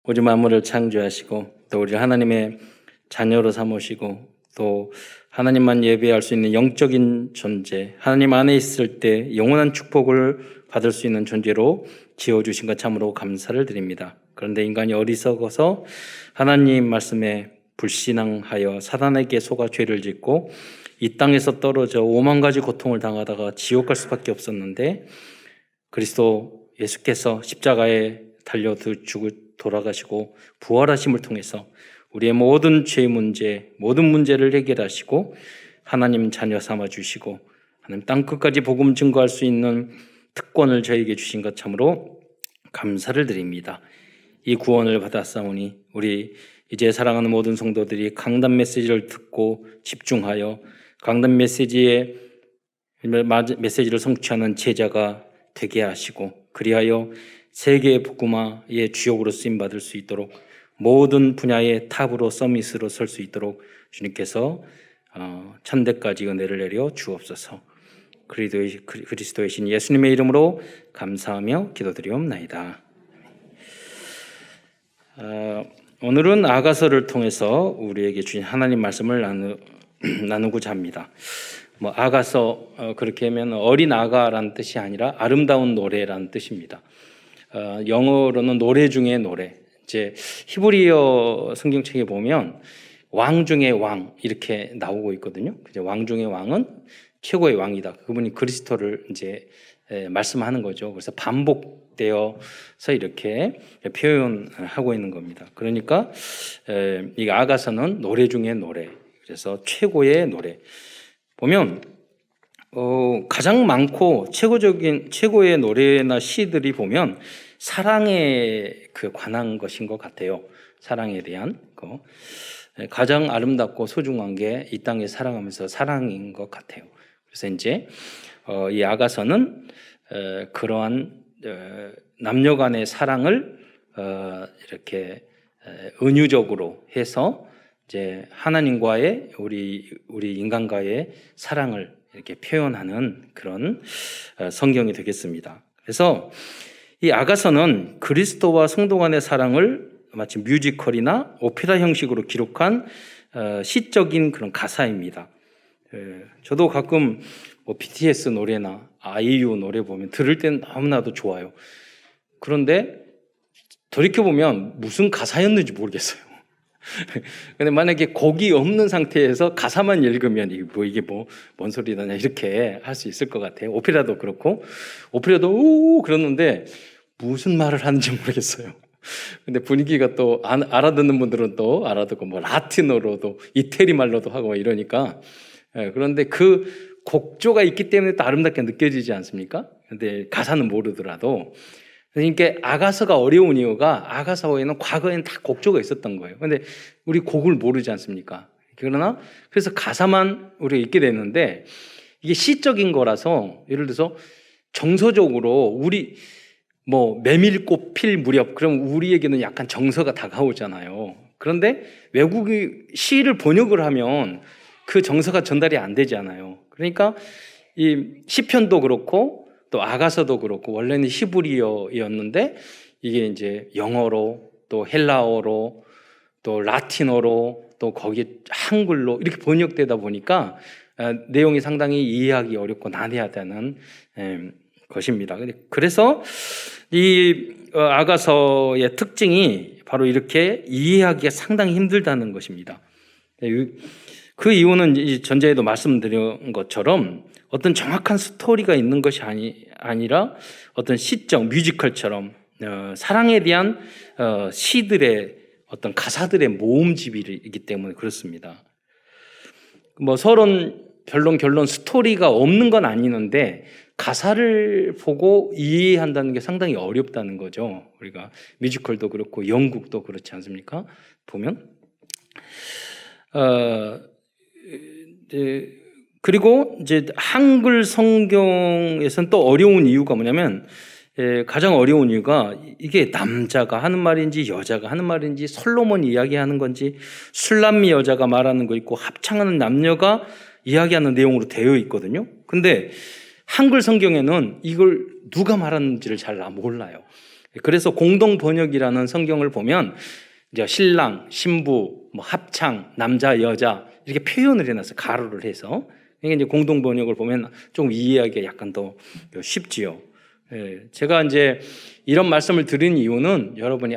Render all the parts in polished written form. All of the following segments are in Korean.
우주 만물을 창조하시고 또 우리 하나님의 자녀로 삼으시고 또 하나님만 예배할 수 있는 영적인 존재, 하나님 안에 있을 때 영원한 축복을 받을 수 있는 존재로 지어주신 것 참으로 감사를 드립니다. 그런데 인간이 어리석어서 하나님 말씀에 불신앙하여 사단에게 속아 죄를 짓고 이 땅에서 떨어져 오만 가지 고통을 당하다가 지옥 갈 수밖에 없었는데 그리스도 예수께서 십자가에 달려 죽고 돌아가시고 부활하심을 통해서 우리의 모든 죄 문제, 모든 문제를 해결하시고 하나님 자녀 삼아 주시고 하나님 땅 끝까지 복음 증거할 수 있는 특권을 저에게 주신 것 참으로 감사를 드립니다. 이 구원을 받았사오니 우리 이제 사랑하는 모든 성도들이 강단 메시지를 듣고 집중하여 강단 메시지를 성취하는 제자가 되게 하시고 그리하여 세계의 복음화의 주역으로 쓰임받을 수 있도록 모든 분야의 탑으로 서밋으로 설 수 있도록 주님께서 천대까지 은혜를 내려 주옵소서. 그리스도의 신 예수님의 이름으로 감사하며 기도드리옵나이다. 오늘은 아가서를 통해서 우리에게 주신 하나님 말씀을 나누고자 합니다. 아가서 그렇게 하면 어린 아가라는 뜻이 아니라 아름다운 노래라는 뜻입니다. 영어로는 노래 중에 노래. 이제 히브리어 성경책에 보면 왕 중의 왕 이렇게 나오고 있거든요. 왕 중의 왕은 최고의 왕이다. 그분이 그리스도를 이제 말씀하는 거죠. 그래서 반복되어서 이렇게 표현하고 있는 겁니다. 그러니까 이 아가서는 노래 중에 노래. 그래서 최고의 노래. 보면 가장 많고 최고의 노래나 시들이 보면 사랑에 관한 것인 것 같아요. 사랑에 대한 거. 가장 아름답고 소중한 게 이 땅에 살아가면서 사랑인 것 같아요. 그래서 이제 이 아가서는 그러한 남녀 간의 사랑을 이렇게 은유적으로 해서 이제 하나님과의 우리 인간과의 사랑을 이렇게 표현하는 그런 성경이 되겠습니다. 그래서 이 아가서는 그리스도와 성도 간의 사랑을 마치 뮤지컬이나 오페라 형식으로 기록한 시적인 그런 가사입니다. 저도 가끔 BTS 노래나 아이유 노래 보면 들을 때는 너무나도 좋아요. 그런데 돌이켜보면 무슨 가사였는지 모르겠어요. 근데 만약에 곡이 없는 상태에서 가사만 읽으면 이게 뭔 소리다냐 이렇게 할 수 있을 것 같아요. 오페라도 그렇고 오페라도 그러는데 무슨 말을 하는지 모르겠어요. 근데 분위기가 또 알아듣는 분들은 또 알아듣고 라틴어로도 이태리 말로도 하고 이러니까 그런데 그 곡조가 있기 때문에 또 아름답게 느껴지지 않습니까? 근데 가사는 모르더라도 그러니까 아가서가 어려운 이유가 아가서에는 과거에는 다 곡조가 있었던 거예요. 그런데 우리 곡을 모르지 않습니까? 그래서 가사만 우리가 읽게 되는데 이게 시적인 거라서 예를 들어서 정서적으로 우리 메밀꽃 필 무렵 그럼 우리에게는 약간 정서가 다가오잖아요. 그런데 외국이 시를 번역을 하면 그 정서가 전달이 안 되잖아요. 그러니까 이 시편도 그렇고 또 아가서도 그렇고 원래는 히브리어였는데 이게 이제 영어로 또 헬라어로 또 라틴어로 또 거기에 한글로 이렇게 번역되다 보니까 내용이 상당히 이해하기 어렵고 난해하다는 것입니다. 그래서 이 아가서의 특징이 바로 이렇게 이해하기가 상당히 힘들다는 것입니다. 그 이유는 전자에도 말씀드린 것처럼 어떤 정확한 스토리가 있는 것이 아니라 어떤 시적 뮤지컬처럼 사랑에 대한 시들의 어떤 가사들의 모음집이기 때문에 그렇습니다. 서론, 변론, 결론, 스토리가 없는 건 아니는데 가사를 보고 이해한다는 게 상당히 어렵다는 거죠. 우리가 뮤지컬도 그렇고 영국도 그렇지 않습니까? 보면 그리고 이제 한글 성경에서는 또 어려운 이유가 뭐냐면 가장 어려운 이유가 이게 남자가 하는 말인지 여자가 하는 말인지 솔로몬 이야기하는 건지 술람미 여자가 말하는 거 있고 합창하는 남녀가 이야기하는 내용으로 되어 있거든요. 근데 한글 성경에는 이걸 누가 말하는지를 잘 몰라요. 그래서 공동 번역이라는 성경을 보면 이제 신랑, 신부, 뭐 합창, 남자, 여자 이렇게 표현을 해놨어요. 가로를 해서. 이게 이제 공동 번역을 보면 좀 이해하기가 약간 더 쉽지요. 제가 이제 이런 말씀을 드린 이유는 여러분이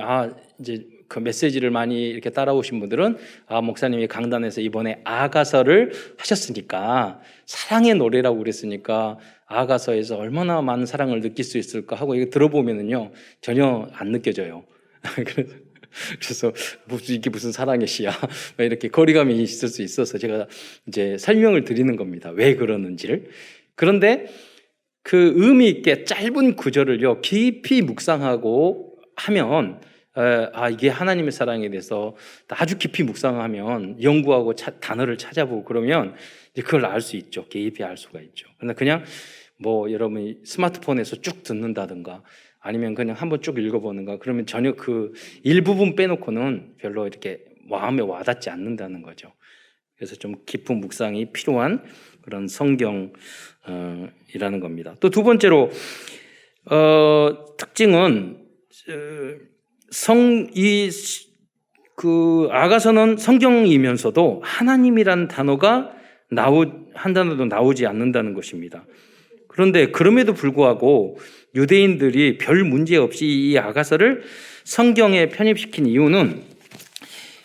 이제 그 메시지를 많이 이렇게 따라오신 분들은 목사님이 강단에서 이번에 아가서를 하셨으니까 사랑의 노래라고 그랬으니까 아가서에서 얼마나 많은 사랑을 느낄 수 있을까 하고 이거 들어보면은요 전혀 안 느껴져요. 그래서 이게 무슨 사랑의 시야 이렇게 거리감이 있을 수 있어서 제가 이제 설명을 드리는 겁니다. 왜 그러는지를. 그런데 그 의미 있게 짧은 구절을요 깊이 묵상하고 하면 이게 하나님의 사랑에 대해서 아주 깊이 묵상하면 연구하고 단어를 찾아보고 그러면 이제 그걸 알 수 있죠. 깊이 알 수가 있죠. 그런데 그냥 뭐 여러분이 스마트폰에서 쭉 듣는다든가 아니면 그냥 한번 쭉 읽어보는가 그러면 전혀 그 일부분 빼놓고는 별로 이렇게 마음에 와닿지 않는다는 거죠. 그래서 좀 깊은 묵상이 필요한 그런 성경이라는 겁니다. 또 두 번째로 특징은 아가서는 성경이면서도 하나님이란 단어가 한 단어도 나오지 않는다는 것입니다. 그런데 그럼에도 불구하고 유대인들이 별 문제 없이 이 아가서를 성경에 편입시킨 이유는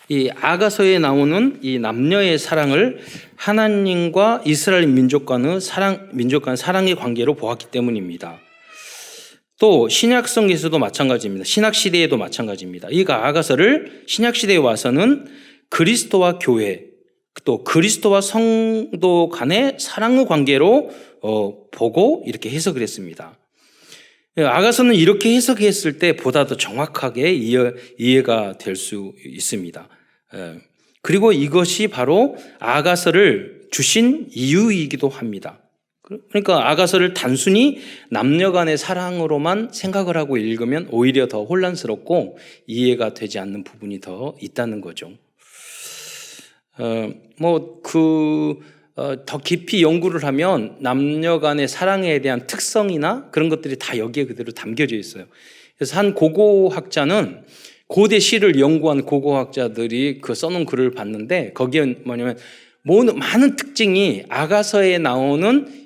이 아가서에 나오는 이 남녀의 사랑을 하나님과 이스라엘 민족과는 사랑의 관계로 보았기 때문입니다. 또 신약성에서도 마찬가지입니다. 신약시대에도 마찬가지입니다. 이 아가서를 신약시대에 와서는 그리스도와 교회 또 그리스도와 성도 간의 사랑의 관계로 보고 이렇게 해석을 했습니다. 아가서는 이렇게 해석했을 때 보다 더 정확하게 이해가 될 수 있습니다. 그리고 이것이 바로 아가서를 주신 이유이기도 합니다. 그러니까 아가서를 단순히 남녀 간의 사랑으로만 생각을 하고 읽으면 오히려 더 혼란스럽고 이해가 되지 않는 부분이 더 있다는 거죠. 더 깊이 연구를 하면 남녀 간의 사랑에 대한 특성이나 그런 것들이 다 여기에 그대로 담겨져 있어요. 그래서 한 고고학자는 고대 시를 연구한 고고학자들이 그 써놓은 글을 봤는데 거기에 뭐냐면 많은 특징이 아가서에 나오는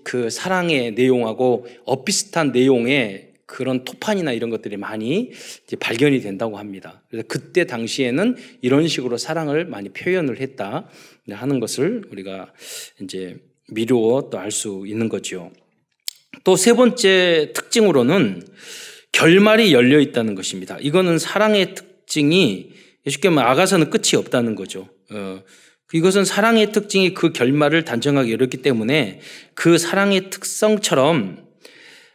그 사랑의 내용하고 엇비슷한 내용의 그런 토판이나 이런 것들이 많이 이제 발견이 된다고 합니다. 그래서 그때 당시에는 이런 식으로 사랑을 많이 표현을 했다 하는 것을 우리가 이제 미루어 또 알 수 있는 거죠. 또 세 번째 특징으로는 결말이 열려 있다는 것입니다. 이거는 사랑의 특징이 쉽게 말하면 아가서는 끝이 없다는 거죠. 이것은 사랑의 특징이 그 결말을 단정하기 어렵기 때문에 그 사랑의 특성처럼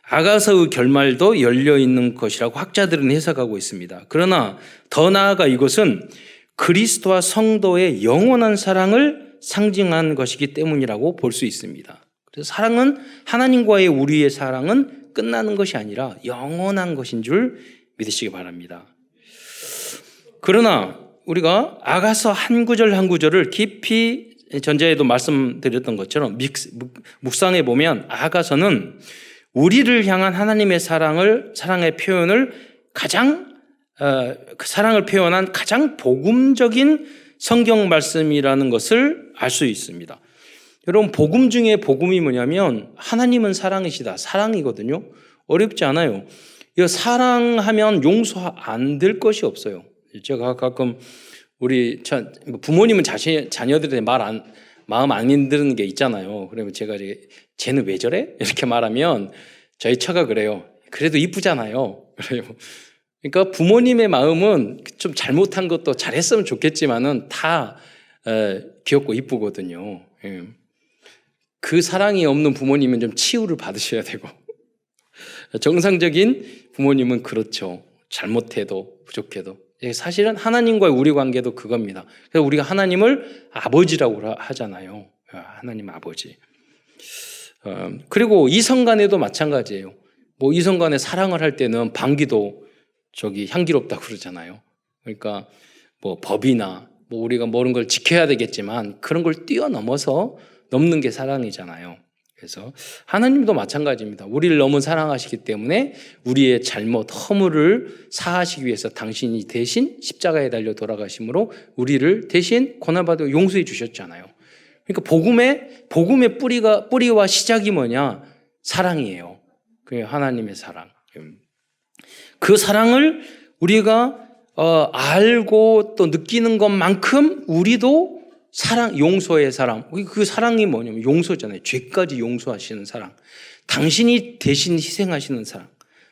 아가서의 결말도 열려 있는 것이라고 학자들은 해석하고 있습니다. 그러나 더 나아가 이것은 그리스도와 성도의 영원한 사랑을 상징한 것이기 때문이라고 볼 수 있습니다. 그래서 사랑은 하나님과의 우리의 사랑은 끝나는 것이 아니라 영원한 것인 줄 믿으시기 바랍니다. 그러나 우리가 아가서 한 구절 한 구절을 깊이 전자에도 말씀드렸던 것처럼 묵상해 보면 아가서는 우리를 향한 하나님의 사랑의 표현을 그 사랑을 표현한 가장 복음적인 성경 말씀이라는 것을 알 수 있습니다. 여러분 복음 중에 복음이 뭐냐면 하나님은 사랑이시다. 사랑이거든요. 어렵지 않아요. 이거 사랑하면 용서 안 될 것이 없어요. 제가 가끔 우리 부모님은 자녀들한테 마음 안 힘드는 게 있잖아요. 그러면 제가 쟤는 왜 저래? 이렇게 말하면 저희 처가 그래요. 그래도 이쁘잖아요. 그러니까 부모님의 마음은 좀 잘못한 것도 잘했으면 좋겠지만은 다 귀엽고 이쁘거든요. 그 사랑이 없는 부모님은 좀 치유를 받으셔야 되고 정상적인 부모님은 그렇죠. 잘못해도 부족해도. 사실은 하나님과의 우리 관계도 그겁니다. 그래서 우리가 하나님을 아버지라고 하잖아요. 하나님 아버지. 그리고 이성 간에도 마찬가지예요. 이성 간에 사랑을 할 때는 방귀도 향기롭다고 그러잖아요. 그러니까 법이나 우리가 모르는 걸 지켜야 되겠지만 그런 걸 뛰어넘어서 넘는 게 사랑이잖아요. 그래서 하나님도 마찬가지입니다. 우리를 너무 사랑하시기 때문에 우리의 잘못, 허물을 사하시기 위해서 당신이 대신 십자가에 달려 돌아가심으로 우리를 대신 고난받고 용서해 주셨잖아요. 그러니까 복음의 뿌리와 시작이 뭐냐? 사랑이에요. 그 하나님의 사랑. 그 사랑을 우리가 알고 또 느끼는 것만큼 우리도 용서의 사랑. 그 사랑이 뭐냐면 용서잖아요. 죄까지 용서하시는 사랑. 당신이 대신 희생하시는 사랑.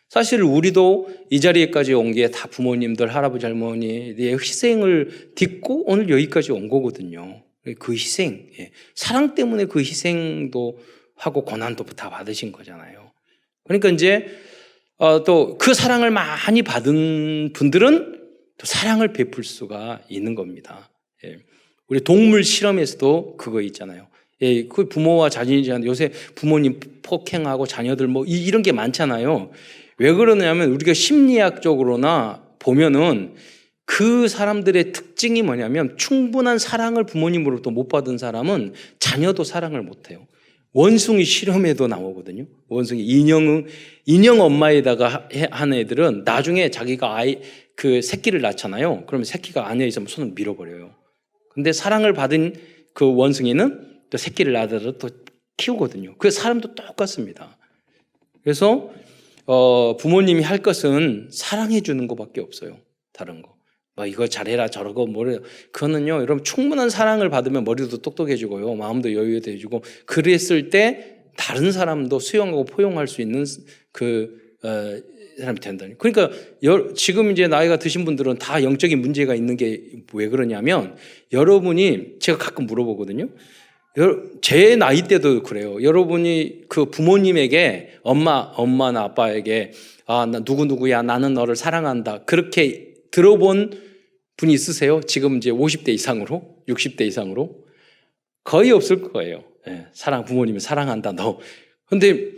사실 우리도 이 자리에까지 온 게 다 부모님들, 할아버지, 할머니의 희생을 딛고 오늘 여기까지 온 거거든요. 그 희생, 사랑 때문에 그 희생도 하고 고난도 다 받으신 거잖아요. 그러니까 이제 또 그 사랑을 많이 받은 분들은 또 사랑을 베풀 수가 있는 겁니다. 우리 동물 실험에서도 그거 있잖아요. 그 부모와 자녀이잖아요. 요새 부모님 폭행하고 자녀들 이런 게 많잖아요. 왜 그러냐면 우리가 심리학적으로나 보면은 그 사람들의 특징이 뭐냐면 충분한 사랑을 부모님으로부터 못 받은 사람은 자녀도 사랑을 못 해요. 원숭이 실험에도 나오거든요. 원숭이 인형 엄마에다가 한 애들은 나중에 자기가 그 새끼를 낳잖아요. 그러면 새끼가 안에 있으면 손을 밀어버려요. 근데 사랑을 받은 그 원숭이는 또 새끼를 낳아서 또 키우거든요. 그 사람도 똑같습니다. 그래서 부모님이 할 것은 사랑해 주는 것밖에 없어요. 다른 거. 이거 잘해라 저러고 뭐래. 그거는요. 여러분 충분한 사랑을 받으면 머리도 똑똑해지고요. 마음도 여유해지고 그랬을 때 다른 사람도 수용하고 포용할 수 있는 사람이 된다니. 그러니까 지금 이제 나이가 드신 분들은 다 영적인 문제가 있는 게 왜 그러냐면 여러분이 제가 가끔 물어보거든요. 제 나이 때도 그래요. 여러분이 그 부모님에게 엄마나 아빠에게 나 누구누구야 나는 너를 사랑한다 그렇게 들어본 분이 있으세요? 지금 이제 50대 이상으로 60대 이상으로 거의 없을 거예요. 부모님이 사랑한다 너. 근데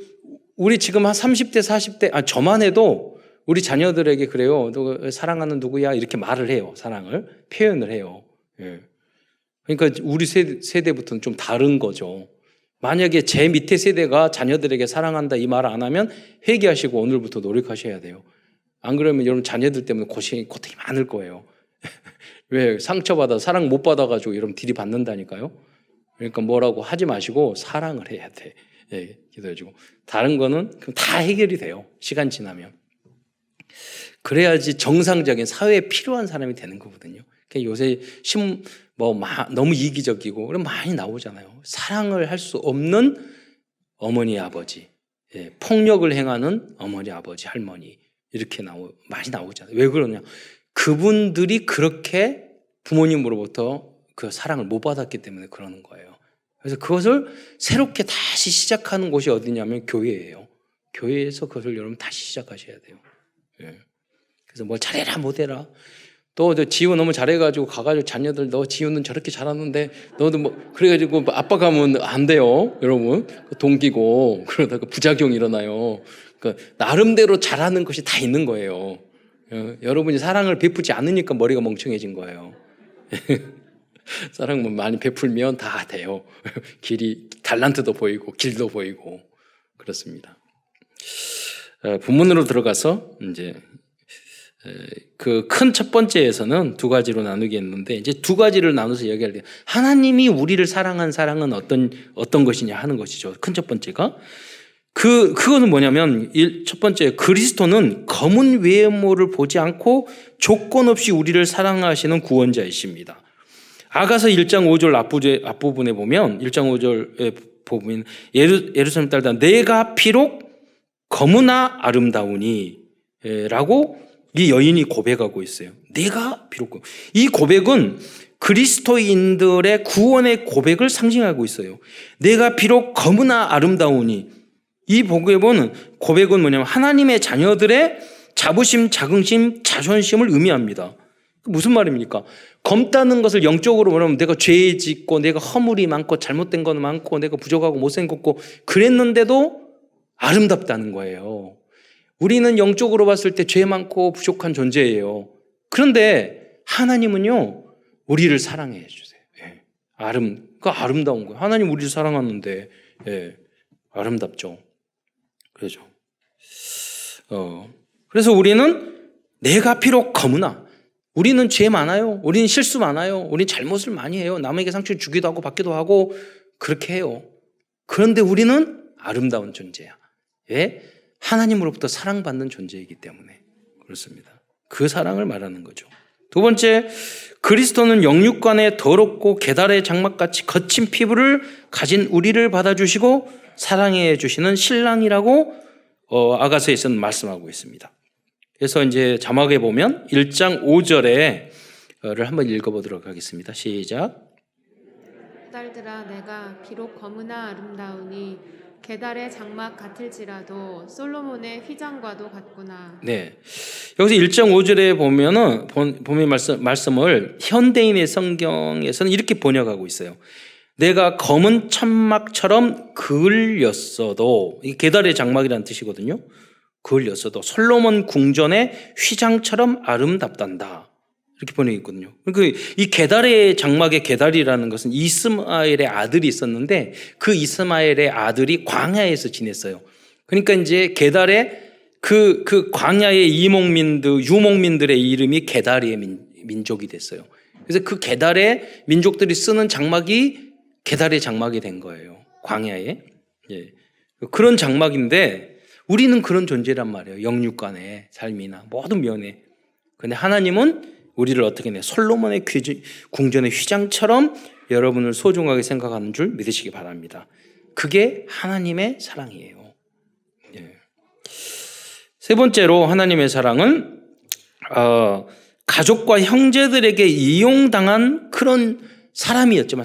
우리 지금 한 30대 40대 저만 해도 우리 자녀들에게 그래요. 너 사랑하는 누구야 이렇게 말을 해요. 사랑을 표현을 해요. 그러니까 우리 세대부터는 좀 다른 거죠. 만약에 제 밑에 세대가 자녀들에게 사랑한다 이 말 안 하면 회개하시고 오늘부터 노력하셔야 돼요. 안 그러면 여러분 자녀들 때문에 고통이 많을 거예요. 왜? 상처받아 사랑 못 받아가지고 여러분 들이받는다니까요. 그러니까 뭐라고 하지 마시고 사랑을 해야 돼. 기도해주고 다른 거는 다 해결이 돼요. 시간 지나면. 그래야지 정상적인 사회에 필요한 사람이 되는 거거든요. 그러니까 요새 너무 이기적이고 많이 나오잖아요. 사랑을 할 수 없는 어머니 아버지, 폭력을 행하는 어머니 아버지 할머니 이렇게 많이 나오잖아요. 왜 그러냐? 그분들이 그렇게 부모님으로부터 그 사랑을 못 받았기 때문에 그러는 거예요. 그래서 그것을 새롭게 다시 시작하는 곳이 어디냐면 교회예요. 교회에서 그것을 여러분 다시 시작하셔야 돼요. 그래서 뭘 잘해라 못해라. 또 지우 너무 잘해가지고 가가지고 자녀들 너 지우는 저렇게 잘하는데 너도 그래가지고 아빠 가면 안 돼요. 여러분 동기고 그러다가 부작용이 일어나요. 그러니까 나름대로 잘하는 것이 다 있는 거예요. 여러분이 사랑을 베푸지 않으니까 머리가 멍청해진 거예요. 사랑만 많이 베풀면 다 돼요. 달란트도 보이고 길도 보이고 그렇습니다. 본문으로 들어가서 이제 그 큰 첫 번째에서는 두 가지로 나누겠는데 이제 두 가지를 나눠서 이야기할 때 하나님이 우리를 사랑한 사랑은 어떤 것이냐 하는 것이죠. 큰 첫 번째가 그거는 뭐냐면 첫 번째 그리스도는 검은 외모를 보지 않고 조건 없이 우리를 사랑하시는 구원자이십니다. 아가서 1장 5절 앞부분에 보면 1장 5절에 보면 예루살렘 딸들아 내가 비록 검으나 아름다우니 라고 이 여인이 고백하고 있어요. 내가 비록 이 고백은 그리스도인들의 구원의 고백을 상징하고 있어요. 내가 비록 검으나 아름다우니 이 고백은 뭐냐면 하나님의 자녀들의 자부심, 자긍심, 자존심을 의미합니다. 무슨 말입니까? 검다는 것을 영적으로 말하면 내가 죄 짓고 내가 허물이 많고 잘못된 건 많고 내가 부족하고 못생겼고 그랬는데도 아름답다는 거예요. 우리는 영적으로 봤을 때 죄 많고 부족한 존재예요. 그런데 하나님은요 우리를 사랑해 주세요. 아름다운 거예요. 하나님 우리를 사랑하는데 아름답죠. 그렇죠. 그래서 우리는 내가 비록 거무나, 우리는 죄 많아요. 우리는 실수 많아요. 우리는 잘못을 많이 해요. 남에게 상처를 주기도 하고 받기도 하고 그렇게 해요. 그런데 우리는 아름다운 존재야. 왜? 하나님으로부터 사랑받는 존재이기 때문에 그렇습니다. 그 사랑을 말하는 거죠. 두 번째, 그리스도는 영육간에 더럽고 계달의 장막같이 거친 피부를 가진 우리를 받아주시고 사랑해 주시는 신랑이라고 아가서에서는 말씀하고 있습니다. 그래서 이제 자막에 보면 1장 5절에를 한번 읽어보도록 하겠습니다. 시작. 딸들아, 내가 비록 거무나 아름다우니 게달의 장막 같을지라도 솔로몬의 휘장과도 같구나. 네, 여기서 1장 5절에 보면은 본의 말씀을 현대인의 성경에서는 이렇게 번역하고 있어요. 내가 검은 천막처럼 그을렸어도, 이게 게달의 장막이라는 뜻이거든요. 그을렸어도 솔로몬 궁전의 휘장처럼 아름답단다. 이렇게 번역이 있거든요. 그러니까 이 게달의 장막의 게달이라는 것은 이스마엘의 아들이 있었는데 그 이스마엘의 아들이 광야에서 지냈어요. 그러니까 이제 게달의 그 광야의 유목민들의 이름이 게달의 민족이 됐어요. 그래서 그 게달의 민족들이 쓰는 장막이 게달의 장막이 된 거예요. 광야에. 예. 그런 장막인데 우리는 그런 존재란 말이에요. 영육간의 삶이나 모든 면에. 그런데 하나님은 우리를 어떻게 내 솔로몬의 궁전의 휘장처럼 여러분을 소중하게 생각하는 줄 믿으시기 바랍니다. 그게 하나님의 사랑이에요. 예. 세 번째로 하나님의 사랑은 가족과 형제들에게 이용당한 그런 사람이었지만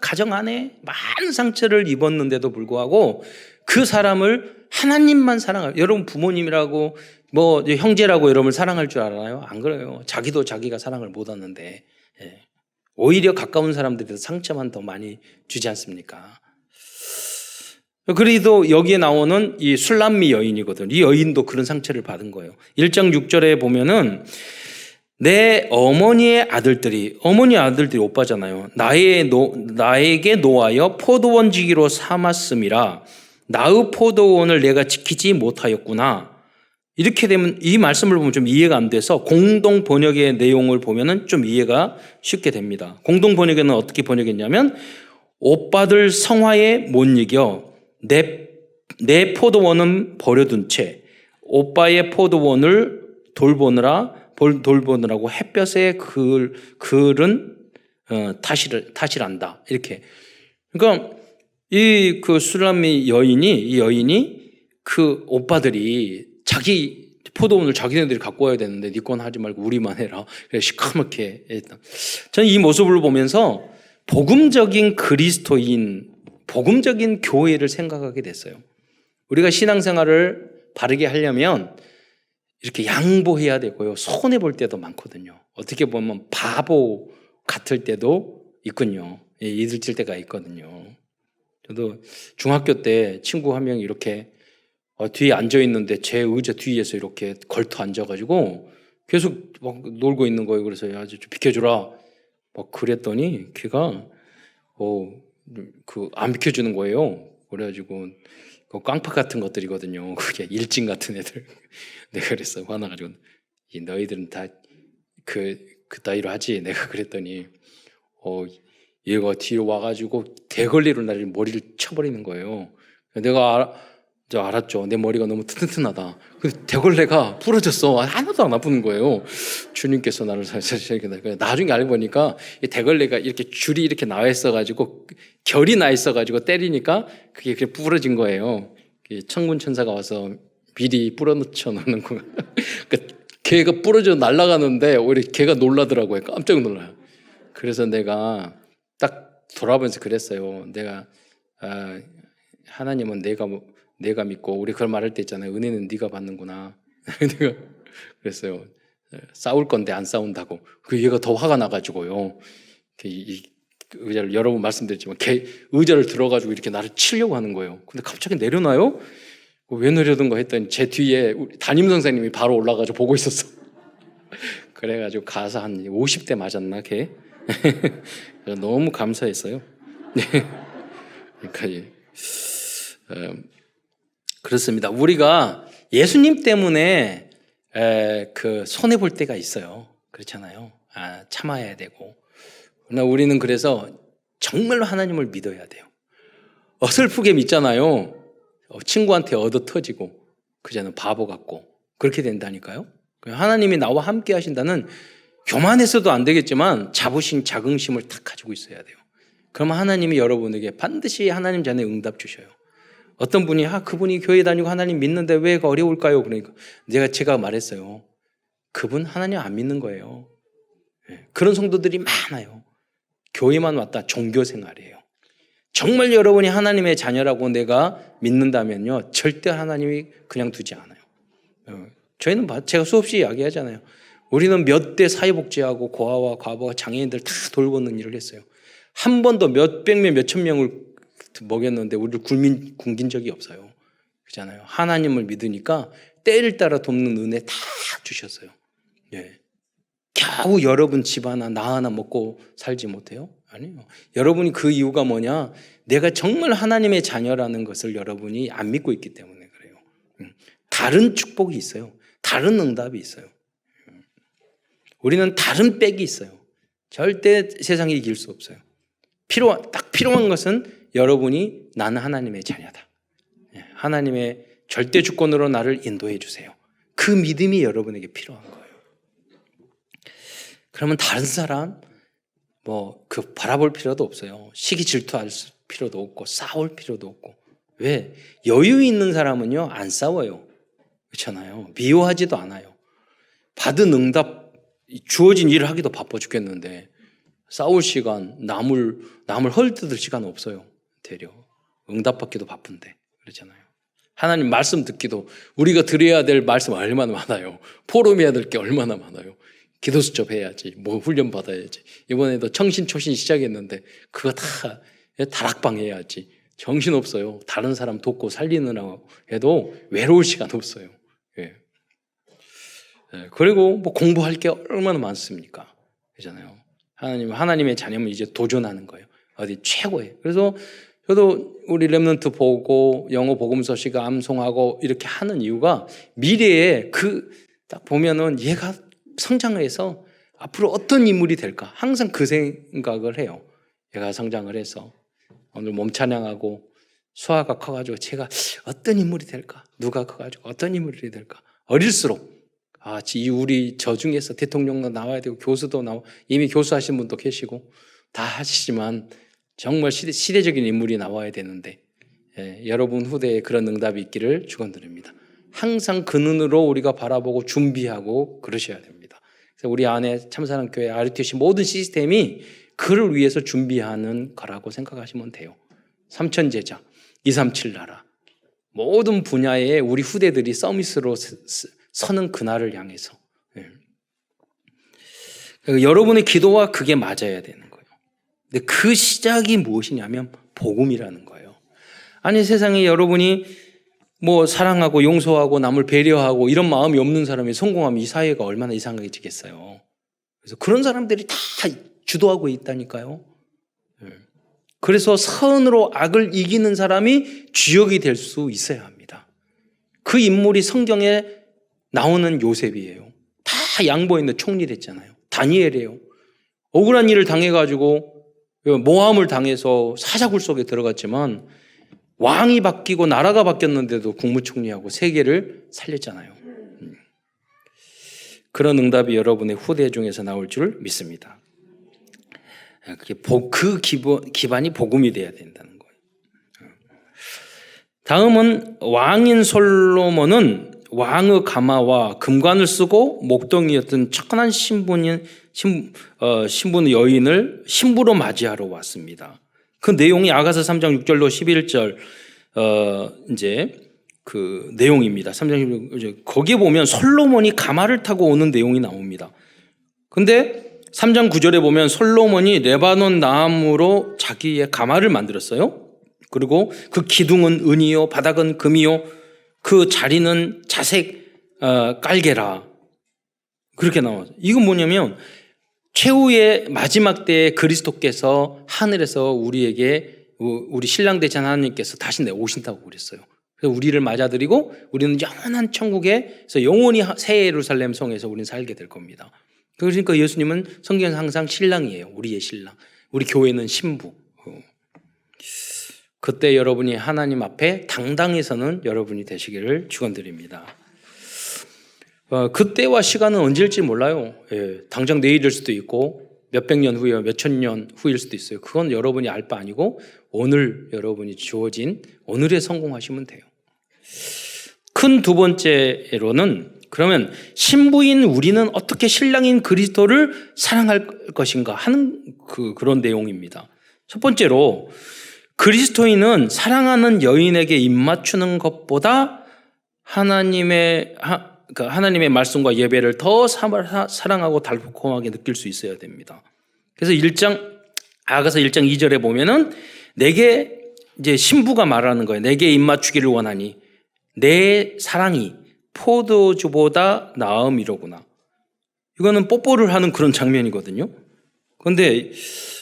가정 안에 많은 상처를 입었는데도 불구하고 그 사람을 하나님만 사랑해요. 여러분 부모님이라고 뭐 형제라고 여러분을 사랑할 줄 알아요? 안 그래요. 자기도 자기가 사랑을 못 하는데 오히려 가까운 사람들에서 상처만 더 많이 주지 않습니까? 그래도 여기에 나오는 이 술람미 여인이거든. 이 여인도 그런 상처를 받은 거예요. 1장 6절에 보면은 내 어머니의 아들들이 오빠잖아요. 나에게 노하여 포도원지기로 삼았음이라 나의 포도원을 내가 지키지 못하였구나. 이렇게 되면 이 말씀을 보면 좀 이해가 안 돼서 공동 번역의 내용을 보면은 좀 이해가 쉽게 됩니다. 공동 번역에는 어떻게 번역했냐면 오빠들 성화에 못 이겨 내 포도원은 버려둔 채 오빠의 포도원을 돌보느라고 햇볕에 그을은 탓이란다. 이렇게. 그러니까 이 술람미 여인이 그 오빠들이 자기 포도원을 자기네들이 갖고 와야 되는데 네 건 하지 말고 우리만 해라. 그래서 시커멓게 했다. 저는 이 모습을 보면서 복음적인 그리스도인, 복음적인 교회를 생각하게 됐어요. 우리가 신앙생활을 바르게 하려면 이렇게 양보해야 되고요. 손해볼 때도 많거든요. 어떻게 보면 바보 같을 때도 있군요. 이들칠 때가 있거든요. 저도 중학교 때 친구 한 명이 이렇게 뒤에 앉아있는데 제 의자 뒤에서 이렇게 걸터 앉아가지고 계속 막 놀고 있는 거예요. 그래서 야, 좀 비켜주라. 막 그랬더니 걔가 안 비켜주는 거예요. 그래가지고 깡파 같은 것들이거든요. 그게 일진 같은 애들. 내가 그랬어. 화나가지고 너희들은 다 그 따위로 하지. 내가 그랬더니 얘가 뒤로 와가지고 대걸레로 나를 머리를 쳐버리는 거예요. 내가 알았죠. 내 머리가 너무 튼튼하다. 그 대걸레가 부러졌어. 하나도 안 아픈 거예요. 주님께서 나를 나중에 알고 보니까 이 대걸레가 이렇게 줄이 이렇게 나와 있어가지고 결이 나 있어가지고 때리니까 그게 부러진 거예요. 천군 천사가 와서 미리 뿌려놓쳐 놓는 거. 그러니까 걔가 부러져 날아가는데 오히려 걔가 놀라더라고요. 깜짝 놀라요. 그래서 내가 딱 돌아보면서 그랬어요. 내가 하나님은 내가 믿고 우리 그런 말할 때 있잖아요. 은혜는 네가 받는구나. 내가 그랬어요. 싸울 건데 안 싸운다고. 그 얘가 더 화가 나가지고요. 이 의자를 여러 번 말씀드렸지만 의자를 들어가지고 이렇게 나를 치려고 하는 거예요. 근데 갑자기 내려놔요. 왜 내려둔가 했더니 제 뒤에 담임 선생님이 바로 올라가지고 보고 있었어. 그래가지고 가서 한 50대 맞았나 걔. 너무 감사했어요. 그러니까 그렇습니다. 우리가 예수님 때문에 그 손해 볼 때가 있어요. 그렇잖아요. 참아야 되고. 그러나 우리는 그래서 정말로 하나님을 믿어야 돼요. 어설프게 믿잖아요. 친구한테 얻어 터지고 그자는 바보 같고 그렇게 된다니까요. 하나님이 나와 함께 하신다는 교만해서도 안 되겠지만 자긍심을 탁 가지고 있어야 돼요. 그러면 하나님이 여러분에게 반드시 하나님 전에 응답 주셔요. 어떤 분이 그분이 교회 다니고 하나님 믿는데 왜 어려울까요? 그러니까 제가 말했어요. 그분 하나님 안 믿는 거예요. 그런 성도들이 많아요. 교회만 왔다 종교 생활이에요. 정말 여러분이 하나님의 자녀라고 내가 믿는다면요, 절대 하나님이 그냥 두지 않아요. 저희는 제가 수없이 이야기하잖아요. 우리는 몇 대 사회복지하고 고아와 과부와 장애인들 다 돌보는 일을 했어요. 한 번도 몇백 명, 몇천 명을 먹였는데 우리를 굶긴 적이 없어요. 그렇잖아요. 하나님을 믿으니까 때를 따라 돕는 은혜 다 주셨어요. 예. 겨우 여러분 집 하나, 나 하나 먹고 살지 못해요? 아니요. 여러분이 그 이유가 뭐냐? 내가 정말 하나님의 자녀라는 것을 여러분이 안 믿고 있기 때문에 그래요. 다른 축복이 있어요. 다른 응답이 있어요. 우리는 다른 백이 있어요. 절대 세상에 이길 수 없어요. 딱 필요한 것은 여러분이 나는 하나님의 자녀다. 하나님의 절대 주권으로 나를 인도해 주세요. 그 믿음이 여러분에게 필요한 거예요. 그러면 다른 사람 바라볼 필요도 없어요. 시기 질투할 필요도 없고 싸울 필요도 없고. 왜? 여유 있는 사람은요 안 싸워요. 그렇잖아요. 미워하지도 않아요. 받은 응답 주어진 일을 하기도 바빠 죽겠는데 싸울 시간, 남을 헐뜯을 시간 없어요. 되려 응답받기도 바쁜데 그렇잖아요. 하나님 말씀 듣기도 우리가 드려야 될 말씀 얼마나 많아요. 포럼해야 될 게 얼마나 많아요. 기도 수첩 해야지, 훈련 받아야지. 이번에도 청신초신 시작했는데 그거 다 다락방 해야지. 정신 없어요. 다른 사람 돕고 살리느라고 해도 외로울 시간 없어요. 예. 그리고 공부할 게 얼마나 많습니까? 그렇잖아요. 하나님의 자녀면 이제 도전하는 거예요. 어디 최고예요. 그래서 저도 우리 렘넌트 보고 영어 복음서 시간 암송하고 이렇게 하는 이유가 미래에 딱 보면은 얘가 성장을 해서 앞으로 어떤 인물이 될까? 항상 그 생각을 해요. 얘가 성장을 해서 오늘 몸 찬양하고 수아가 커가지고 제가 어떤 인물이 될까? 누가 커가지고 어떤 인물이 될까? 어릴수록 우리 저 중에서 대통령도 나와야 되고 교수도 이미 교수하신 분도 계시고 다 하시지만 정말 시대적인 인물이 나와야 되는데 여러분 후대에 그런 응답이 있기를 축원드립니다. 항상 그 눈으로 우리가 바라보고 준비하고 그러셔야 됩니다. 그래서 우리 안에 참사랑교회 RUTC 모든 시스템이 그를 위해서 준비하는 거라고 생각하시면 돼요. 삼천제자, 237 나라 모든 분야에 우리 후대들이 서밋으로 서는 그날을 향해서 여러분의 기도와 그게 맞아야 되는 거예요. 근데 그 시작이 무엇이냐면 복음이라는 거예요. 아니 세상에 여러분이 사랑하고 용서하고 남을 배려하고 이런 마음이 없는 사람이 성공하면 이 사회가 얼마나 이상해지겠어요. 그래서 그런 사람들이 다 주도하고 있다니까요. 그래서 선으로 악을 이기는 사람이 주역이 될 수 있어야 합니다. 그 인물이 성경에 나오는 요셉이에요. 다 양보했는데 총리됐잖아요. 다니엘이에요. 억울한 일을 당해가지고 모함을 당해서 사자굴 속에 들어갔지만 왕이 바뀌고 나라가 바뀌었는데도 국무총리하고 세계를 살렸잖아요. 그런 응답이 여러분의 후대 중에서 나올 줄 믿습니다. 그 기반이 복음이 돼야 된다는 거예요. 다음은 왕인 솔로몬은 왕의 가마와 금관을 쓰고 목동이었던 착한 신부의 여인을 신부로 맞이하러 왔습니다. 그 내용이 아가서 3장 6절로 11절 이제 그 내용입니다. 3장 6절 거기에 보면 솔로몬이 가마를 타고 오는 내용이 나옵니다. 근데 3장 9절에 보면 솔로몬이 레바논 나무로 자기의 가마를 만들었어요. 그리고 그 기둥은 은이요 바닥은 금이요 그 자리는 자색 깔개라 그렇게 나와요. 이건 뭐냐면 최후의 마지막 때에 그리스도께서 하늘에서 우리에게 우리 신랑 되신 하나님께서 다시 내오신다고 그랬어요. 그래서 우리를 맞아들이고 우리는 영원한 천국에서 영원히 새 예루살렘 성에서 우리는 살게 될 겁니다. 그러니까 예수님은 성경에서 항상 신랑이에요. 우리의 신랑. 우리 교회는 신부. 그때 여러분이 하나님 앞에 당당히 서는 여러분이 되시기를 축원드립니다. 그때와 시간은 언제일지 몰라요. 당장 내일일 수도 있고 몇백 년 후에 몇천 년 후일 수도 있어요. 그건 여러분이 알 바 아니고 오늘 여러분이 주어진 오늘에 성공하시면 돼요. 큰 두 번째로는 그러면 신부인 우리는 어떻게 신랑인 그리스도를 사랑할 것인가 하는 그런 내용입니다. 첫 번째로 그리스도인은 사랑하는 여인에게 입맞추는 것보다 하나님의 말씀과 예배를 더 사랑하고 달콤하게 느낄 수 있어야 됩니다. 그래서 아가서 1장 2절에 보면은 내게 이제 신부가 말하는 거예요. 내게 입맞추기를 원하니 내 사랑이 포도주보다 나음이로구나. 이거는 뽀뽀를 하는 그런 장면이거든요. 그런데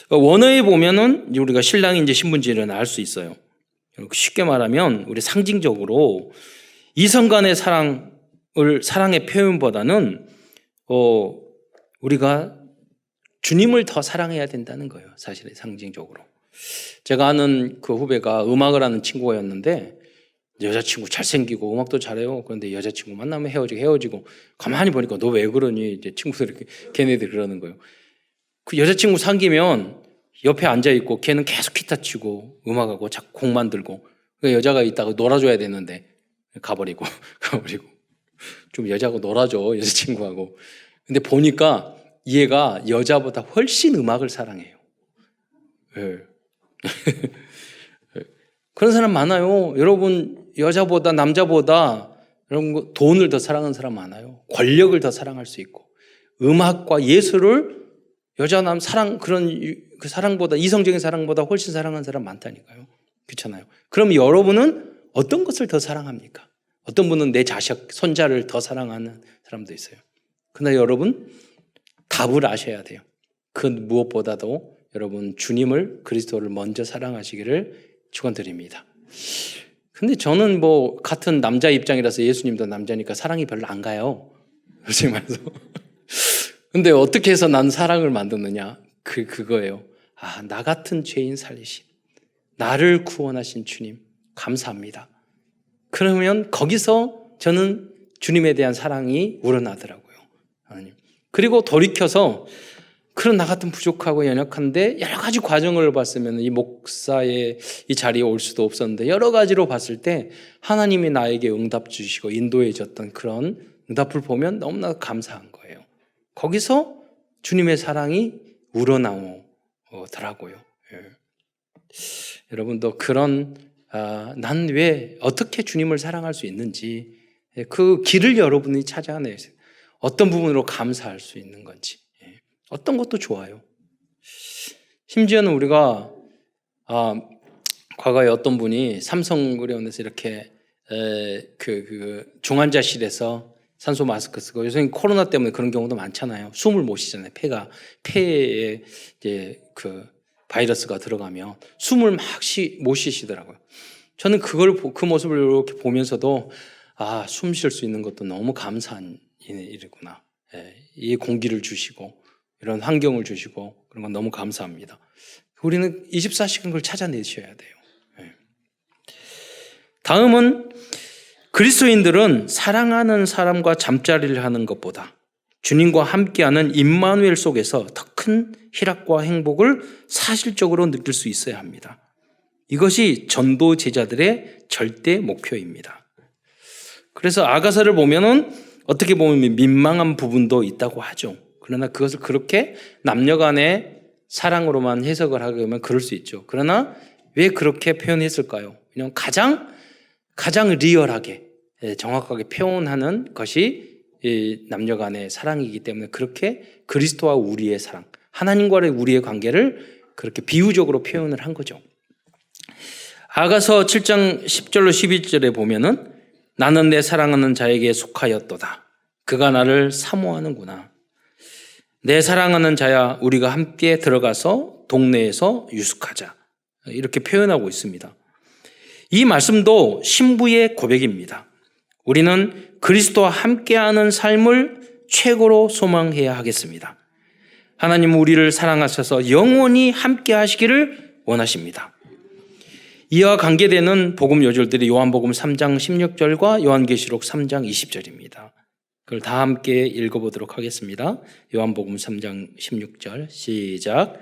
원어에 보면은 우리가 신랑인지 신부인지를 알 수 있어요. 쉽게 말하면 우리 상징적으로 이성 간의 사랑의 표현보다는 우리가 주님을 더 사랑해야 된다는 거예요. 사실 상징적으로. 제가 아는 그 후배가 음악을 하는 친구였는데 여자친구 잘생기고 음악도 잘해요. 그런데 여자친구 만나면 헤어지고 가만히 보니까 너 왜 그러니? 이제 친구들이 걔네들이 그러는 거예요. 그 여자친구 사귀면 옆에 앉아있고 걔는 계속 기타 치고 음악하고 자꾸 곡 만들고 여자가 있다가 놀아줘야 되는데 가버리고 좀 여자하고 놀아줘 여자친구하고. 근데 보니까 얘가 여자보다 훨씬 음악을 사랑해요. 네. 그런 사람 많아요. 여러분 여자보다 남자보다 여러분 돈을 더 사랑하는 사람 많아요. 권력을 더 사랑할 수 있고 음악과 예술을 여자 남 사랑 그런 그 사랑보다 이성적인 사랑보다 훨씬 사랑하는 사람 많다니까요. 그렇잖아요. 그럼 여러분은 어떤 것을 더 사랑합니까? 어떤 분은 내 자식, 손자를 더 사랑하는 사람도 있어요. 그러나 여러분 답을 아셔야 돼요. 그 무엇보다도 여러분 주님을 그리스도를 먼저 사랑하시기를 축원드립니다. 근데 저는 같은 남자 입장이라서 예수님도 남자니까 사랑이 별로 안 가요. 솔직히 말해서. 근데 어떻게 해서 난 사랑을 만드느냐? 그거예요. 나 같은 죄인 살리신, 나를 구원하신 주님, 감사합니다. 그러면 거기서 저는 주님에 대한 사랑이 우러나더라고요. 하나님. 그리고 돌이켜서 그런 나 같은 부족하고 연약한데 여러 가지 과정을 봤으면 이 목사의 이 자리에 올 수도 없었는데 여러 가지로 봤을 때 하나님이 나에게 응답 주시고 인도해 줬던 그런 응답을 보면 너무나 감사한 거예요. 거기서 주님의 사랑이 우러나오더라고요. 여러분도 그런 난 왜 어떻게 주님을 사랑할 수 있는지 그 길을 여러분이 찾아내세요. 어떤 부분으로 감사할 수 있는 건지 어떤 것도 좋아요. 심지어는 우리가 과거에 어떤 분이 삼성의료원에서 이렇게 그 중환자실에서 산소 마스크 쓰고 요새 코로나 때문에 그런 경우도 많잖아요. 숨을 못 쉬잖아요. 폐에 이제 그 바이러스가 들어가면 숨을 막 못 쉬시더라고요. 저는 그 모습을 이렇게 보면서도 숨 쉴 수 있는 것도 너무 감사한 일이구나. 이 공기를 주시고 이런 환경을 주시고 그런 건 너무 감사합니다. 우리는 24시간 그걸 찾아내셔야 돼요. 다음은 그리스도인들은 사랑하는 사람과 잠자리를 하는 것보다 주님과 함께하는 임마누엘 속에서 더 큰 희락과 행복을 사실적으로 느낄 수 있어야 합니다. 이것이 전도 제자들의 절대 목표입니다. 그래서 아가서를 보면은 어떻게 보면 민망한 부분도 있다고 하죠. 그러나 그것을 그렇게 남녀 간의 사랑으로만 해석을 하면 그럴 수 있죠. 그러나 왜 그렇게 표현했을까요? 그냥 가장 리얼하게 정확하게 표현하는 것이 남녀 간의 사랑이기 때문에 그렇게 그리스도와 우리의 사랑, 하나님과의 우리의 관계를 그렇게 비유적으로 표현을 한 거죠. 아가서 7장 10절로 12절에 보면은 나는 내 사랑하는 자에게 속하였도다. 그가 나를 사모하는구나. 내 사랑하는 자야 우리가 함께 들어가서 동네에서 유숙하자. 이렇게 표현하고 있습니다. 이 말씀도 신부의 고백입니다. 우리는 그리스도와 함께하는 삶을 최고로 소망해야 하겠습니다. 하나님은 우리를 사랑하셔서 영원히 함께 하시기를 원하십니다. 이와 관계되는 복음 요절들이 요한복음 3장 16절과 요한계시록 3장 20절입니다. 그걸 다 함께 읽어보도록 하겠습니다. 요한복음 3장 16절 시작.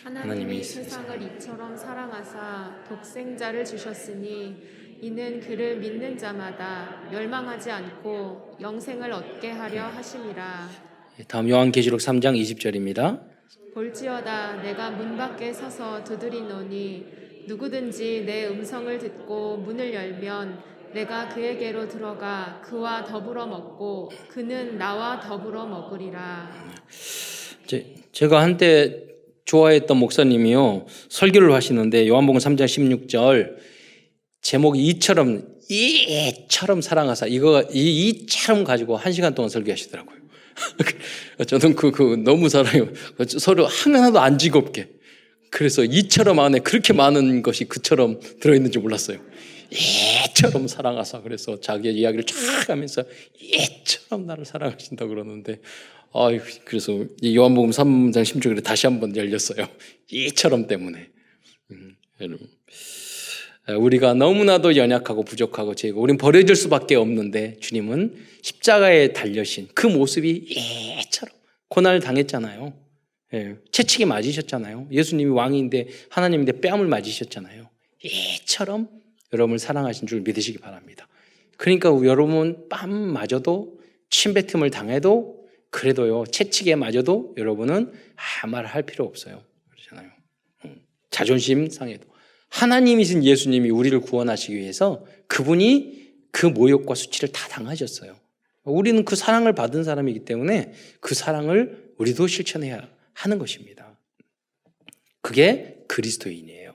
하나님이 세상을 이처럼 사랑하사 독생자를 주셨으니 이는 그를 믿는 자마다 멸망하지 않고 영생을 얻게 하려 하심이라. 다음 요한계시록 3장 20절입니다. 볼지어다 내가 문 밖에 서서 두드리노니 누구든지 내 음성을 듣고 문을 열면 내가 그에게로 들어가 그와 더불어 먹고 그는 나와 더불어 먹으리라. 제가 한때 좋아했던 목사님이요 설교를 하시는데 요한복음 3장 16절 제목이 이처럼 사랑하사 이처럼 가지고 1시간 동안 설교하시더라고요. 저는 그 너무 사랑해요. 서로 하나도 안 즐겁게. 그래서 이처럼 안에 그렇게 많은 것이 그처럼 들어있는지 몰랐어요. 이처럼 사랑하사. 그래서 자기의 이야기를 쫙 하면서 이처럼 나를 사랑하신다 그러는데 그래서 이 요한복음 3장 16절에 다시 한번 열렸어요. 이처럼 때문에. 여러분, 우리가 너무나도 연약하고 부족하고 죄고 우린 버려질 수밖에 없는데 주님은 십자가에 달려신 그 모습이 이처럼 고난을 당했잖아요. 채찍에 맞으셨잖아요. 예수님이 왕인데 하나님인데 뺨을 맞으셨잖아요. 이처럼 여러분을 사랑하신 줄 믿으시기 바랍니다. 그러니까 여러분 뺨 맞아도 침뱉음을 당해도 그래도요 채찍에 맞아도 여러분은 아무 말 할 필요 없어요. 그러잖아요. 자존심 상해도 하나님이신 예수님이 우리를 구원하시기 위해서 그분이 그 모욕과 수치를 다 당하셨어요. 우리는 그 사랑을 받은 사람이기 때문에 그 사랑을 우리도 실천해야 하는 것입니다. 그게 그리스도인이에요.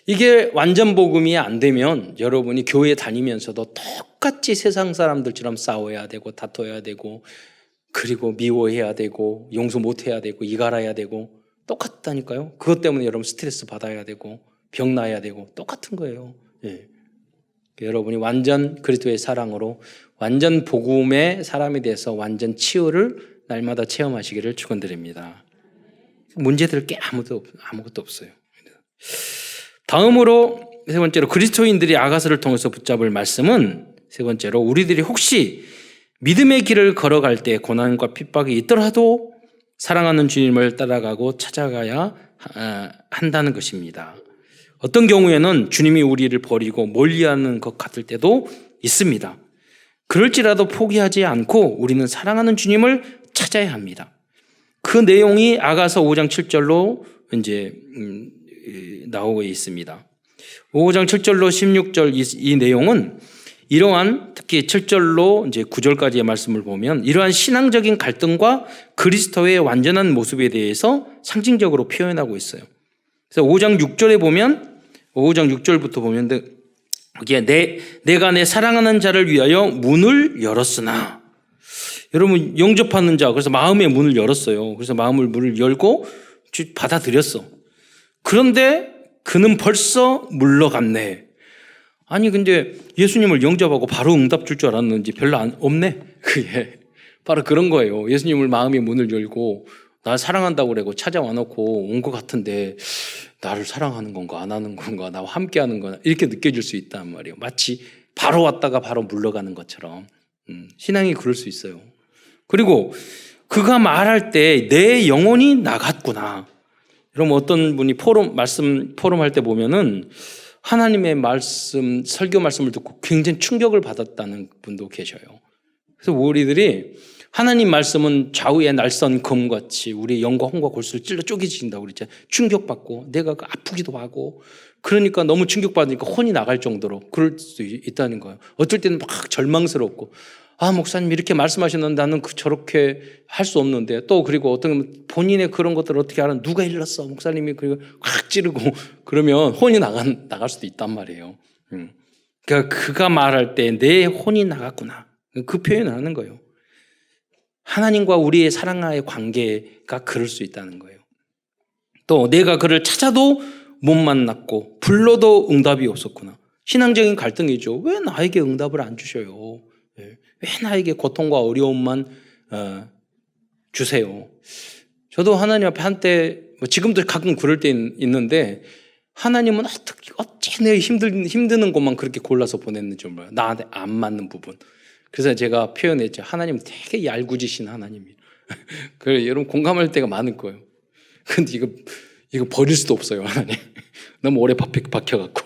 이게 완전 복음이 안 되면 여러분이 교회 다니면서도 똑같이 세상 사람들처럼 싸워야 되고 다퉈야 되고 그리고 미워해야 되고 용서 못해야 되고 이갈아야 되고 똑같다니까요. 그것 때문에 여러분 스트레스 받아야 되고 병 나야 되고 똑같은 거예요. 여러분이 완전 그리스도의 사랑으로 완전 복음의 사람이 돼서 완전 치유를 날마다 체험하시기를 축원드립니다. 문제될 게 아무것도 없어요. 다음으로 세 번째로 그리스도인들이 아가서를 통해서 붙잡을 말씀은 세 번째로 우리들이 혹시 믿음의 길을 걸어갈 때 고난과 핍박이 있더라도 사랑하는 주님을 따라가고 찾아가야 한다는 것입니다. 어떤 경우에는 주님이 우리를 버리고 멀리하는 것 같을 때도 있습니다. 그럴지라도 포기하지 않고 우리는 사랑하는 주님을 찾아야 합니다. 그 내용이 아가서 5장 7절로 이제 나오고 있습니다. 5장 7절로 16절 이 내용은 이러한 특히 7절로 이제 9절까지의 말씀을 보면 이러한 신앙적인 갈등과 그리스도의 완전한 모습에 대해서 상징적으로 표현하고 있어요. 그래서 5장 6절에 보면 5장 6절부터 보면 여기에 내가 내 사랑하는 자를 위하여 문을 열었으나 여러분 영접하는 자 그래서 마음의 문을 열었어요. 그래서 마음을 문을 열고 받아들였어. 그런데 그는 벌써 물러갔네. 아니 근데 예수님을 영접하고 바로 응답 줄 줄 알았는지 별로 없네. 그게 바로 그런 거예요. 예수님을 마음의 문을 열고 나 사랑한다고 그러고 찾아와 놓고 온 것 같은데 나를 사랑하는 건가 안 하는 건가 나와 함께 하는 거나 이렇게 느껴질 수 있단 말이에요. 마치 바로 왔다가 바로 물러가는 것처럼 신앙이 그럴 수 있어요. 그리고 그가 말할 때 내 영혼이 나갔구나. 여러분 어떤 분이 포럼 할 때 보면은 하나님의 말씀, 설교 말씀을 듣고 굉장히 충격을 받았다는 분도 계셔요. 그래서 우리들이 하나님 말씀은 좌우의 날선 검같이 우리의 영과 혼과 골수를 찔러 쪼개진다고 그랬잖아요. 충격받고 내가 아프기도 하고 그러니까 너무 충격받으니까 혼이 나갈 정도로 그럴 수 있다는 거예요. 어떨 때는 막 절망스럽고 목사님 이렇게 말씀하셨는데 나는 저렇게 할 수 없는데 또 그리고 어떤 본인의 그런 것들을 어떻게 알아? 누가 일렀어? 목사님이 그리고 확 찌르고 그러면 혼이 나갈 수도 있단 말이에요. 그러니까 그가 말할 때 내 혼이 나갔구나. 그 표현을 하는 거예요. 하나님과 우리의 사랑과의 관계가 그럴 수 있다는 거예요. 또 내가 그를 찾아도 못 만났고 불러도 응답이 없었구나. 신앙적인 갈등이죠. 왜 나에게 응답을 안 주셔요? 왜 나에게 고통과 어려움만 주세요? 저도 하나님 앞에 한때 지금도 가끔 그럴 때 있는데 하나님은 어째 내 힘드는 것만 그렇게 골라서 보냈는지 몰라요. 나한테 안 맞는 부분. 그래서 제가 표현했죠. 하나님은 되게 얄궂으신 하나님이에요. 그래, 여러분 공감할 때가 많을 거예요. 근데 이거 버릴 수도 없어요, 하나님. 너무 오래 박혀갖고.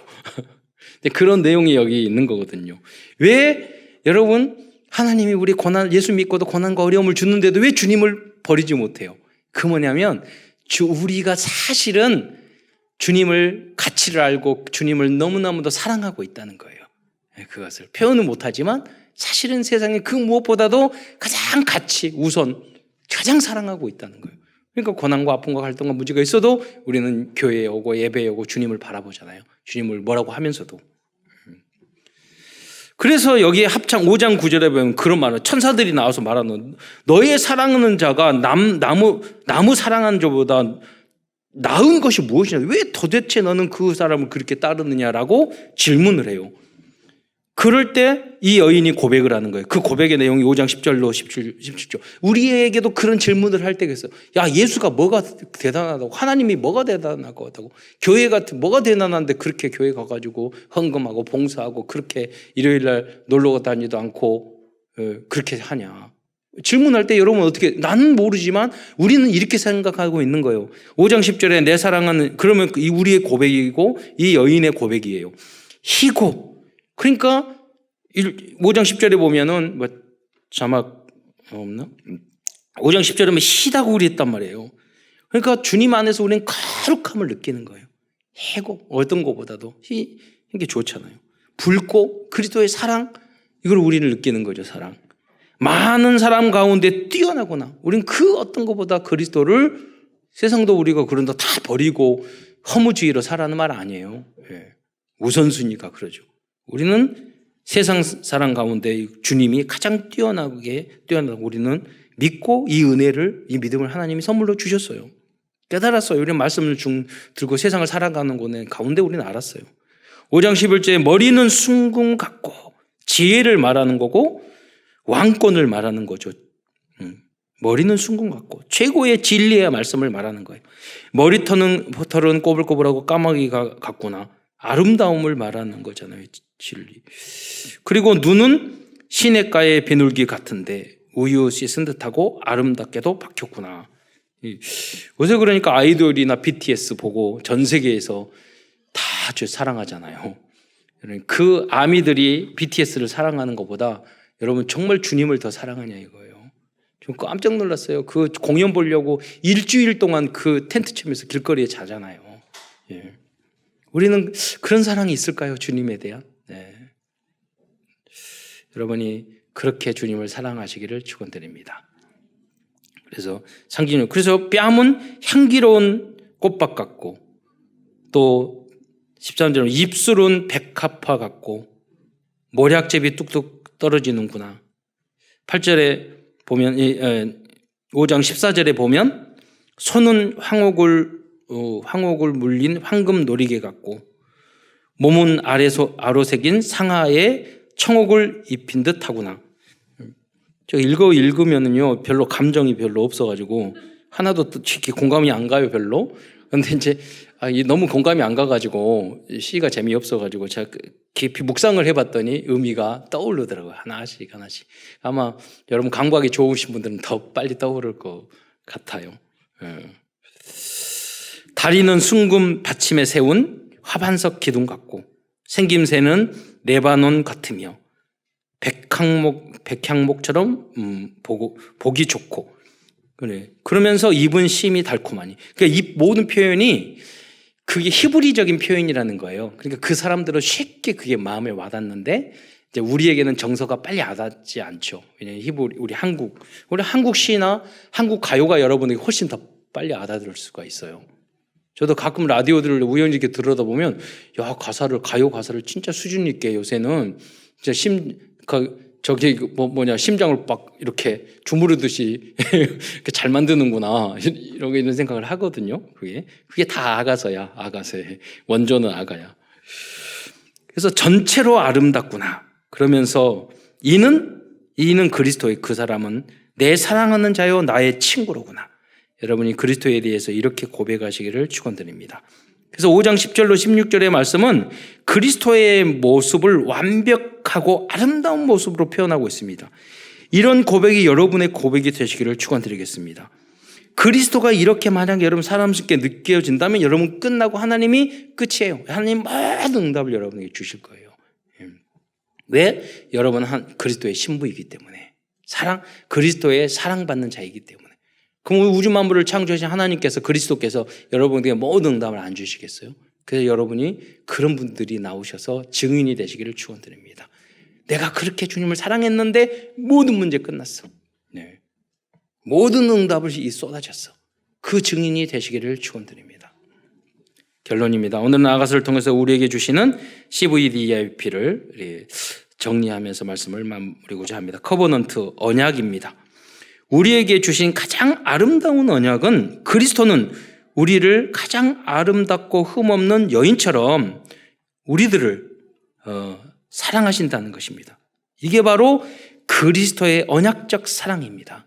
근데 그런 내용이 여기 있는 거거든요. 왜 여러분 하나님이 우리 예수 믿고도 고난과 어려움을 주는데도 왜 주님을 버리지 못해요? 그 뭐냐면 우리가 사실은 주님을 가치를 알고 주님을 너무너무도 사랑하고 있다는 거예요. 그것을 표현은 못하지만 사실은 세상에 그 무엇보다도 가장 우선 가장 사랑하고 있다는 거예요. 그러니까 고난과 아픔과 갈등과 문제가 있어도 우리는 교회에 오고 예배에 오고 주님을 바라보잖아요. 주님을 뭐라고 하면서도. 그래서 여기에 합창 5장 9절에 보면 그런 말을 천사들이 나와서 말하는 너의 사랑하는 자가 나무 사랑하는 자보다 나은 것이 무엇이냐? 왜 도대체 너는 그 사람을 그렇게 따르느냐라고 질문을 해요. 그럴 때 이 여인이 고백을 하는 거예요. 그 고백의 내용이 5장 10절로 17절. 우리에게도 그런 질문을 할 때가 있어요. 야, 예수가 뭐가 대단하다고? 하나님이 뭐가 대단하다고? 교회 같은 뭐가 대단한데 그렇게 교회 가가지고 헌금하고 봉사하고 그렇게 일요일날 놀러 다니도 않고 그렇게 하냐? 질문할 때 여러분 어떻게, 나는 모르지만 우리는 이렇게 생각하고 있는 거예요. 5장 10절에 내 사랑하는, 그러면 우리의 고백이고 이 여인의 고백이에요. 희고. 그러니까 5장 10절에 보면은 자막 없나? 5장 10절에 희다고 그랬단 말이에요. 그러니까 주님 안에서 우리는 거룩함을 느끼는 거예요. 해고 어떤 것보다도 이게 좋잖아요. 붉고 그리스도의 사랑, 이걸 우리는 느끼는 거죠. 사랑. 많은 사람 가운데 뛰어나구나. 우리는 그 어떤 것보다 그리스도를, 세상도 우리가 그런다 다 버리고 허무주의로 살아는 말 아니에요. 우선순위가 그러죠. 우리는 세상 사람 가운데 주님이 가장 뛰어나고 우리는 믿고 이 은혜를, 이 믿음을 하나님이 선물로 주셨어요. 깨달았어요. 우리는 말씀을 들고 세상을 살아가는 거는 가운데 우리는 알았어요. 5장 11절에 머리는 순금 같고 지혜를 말하는 거고 왕권을 말하는 거죠. 머리는 순금 같고 최고의 진리의 말씀을 말하는 거예요. 머리털은 꼬불꼬불하고 까마귀 같구나. 아름다움을 말하는 거잖아요. 진리. 그리고 눈은 시냇가의 비둘기 같은데 우유 씻은 듯하고 아름답게도 박혔구나. 요새 그러니까 아이돌이나 BTS 보고 전 세계에서 다 아주 사랑하잖아요. 그 아미들이 BTS를 사랑하는 것보다 여러분 정말 주님을 더 사랑하냐 이거예요. 좀 깜짝 놀랐어요. 그 공연 보려고 일주일 동안 그 텐트 치면서 길거리에 자잖아요. 우리는 그런 사랑이 있을까요? 주님에 대한? 네. 여러분이 그렇게 주님을 사랑하시기를 축원드립니다. 그래서 상징력. 그래서 뺨은 향기로운 꽃밭 같고 또 13절은 입술은 백합화 같고 모략즙이 뚝뚝 떨어지는구나. 8절에 보면 5장 14절에 보면 손은 황옥을 물린 황금 놀이개 같고 몸은 아로 새긴 상하에 청옥을 입힌 듯 하구나. 저 읽으면은요 별로 감정이 별로 없어가지고 하나도 특히 공감이 안 가요 별로. 근데 이제 너무 공감이 안 가가지고 시가 재미없어가지고 제가 깊이 묵상을 해봤더니 의미가 떠오르더라고요. 하나씩. 아마 여러분 감각이 좋으신 분들은 더 빨리 떠오를 것 같아요. 다리는 순금 받침에 세운 화반석 기둥 같고 생김새는 레바논 같으며 백향목처럼 보기 좋고 그래. 그러면서 입은 심이 달콤하니. 그러니까 이 모든 표현이 그게 히브리적인 표현이라는 거예요. 그러니까 그 사람들은 쉽게 그게 마음에 와닿는데 이제 우리에게는 정서가 빨리 와닿지 않죠. 왜냐하면 우리 한국 시나 한국 가요가 여러분에게 훨씬 더 빨리 알아들을 수가 있어요. 저도 가끔 라디오들을 우연히 이렇게 들어다 보면 가요 가사를 진짜 수준 있게 요새는 진짜 저기 뭐냐 심장을 막 이렇게 주무르듯이 이렇게 잘 만드는구나 이런 생각을 하거든요. 그게 다 아가서야. 아가서의 원조는 아가야. 그래서 전체로 아름답구나. 그러면서 이는 그리스도의 그 사람은 내 사랑하는 자요 나의 친구로구나. 여러분이 그리스도에 대해서 이렇게 고백하시기를 축원드립니다. 그래서 5장 10절로 16절의 말씀은 그리스도의 모습을 완벽하고 아름다운 모습으로 표현하고 있습니다. 이런 고백이 여러분의 고백이 되시기를 축원드리겠습니다. 그리스도가 이렇게 만약에 여러분 사람스럽게 느껴진다면 여러분 끝나고 하나님이 끝이에요. 하나님 모든 응답을 여러분에게 주실 거예요. 왜? 여러분은 그리스도의 신부이기 때문에 그리스도의 사랑받는 자이기 때문에. 그럼 우주 만물을 창조하신 하나님께서 그리스도께서 여러분에게 모든 응답을 안 주시겠어요? 그래서 여러분이 그런 분들이 나오셔서 증인이 되시기를 축원드립니다. 내가 그렇게 주님을 사랑했는데 모든 문제 끝났어. 네. 모든 응답을 쏟아졌어. 그 증인이 되시기를 축원드립니다. 결론입니다. 오늘 아가서를 통해서 우리에게 주시는 CVDIP를 정리하면서 말씀을 마무리하고자 합니다. 커버넌트 언약입니다. 우리에게 주신 가장 아름다운 언약은 그리스도는 우리를 가장 아름답고 흠없는 여인처럼 우리들을 사랑하신다는 것입니다. 이게 바로 그리스도의 언약적 사랑입니다.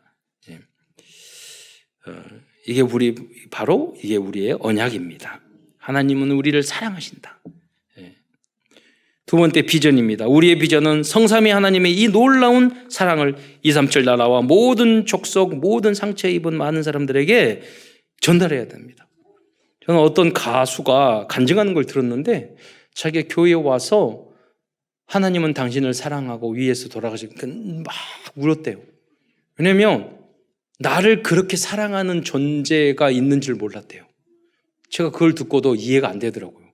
이게 우리의 언약입니다. 하나님은 우리를 사랑하신다. 두 번째 비전입니다. 우리의 비전은 성삼위 하나님의 이 놀라운 사랑을 237 나라와 모든 족속, 모든 상처 입은 많은 사람들에게 전달해야 됩니다. 저는 어떤 가수가 간증하는 걸 들었는데 자기가 교회에 와서 하나님은 당신을 사랑하고 위에서 돌아가시니까 막 울었대요. 왜냐하면 나를 그렇게 사랑하는 존재가 있는 줄 몰랐대요. 제가 그걸 듣고도 이해가 안 되더라고요.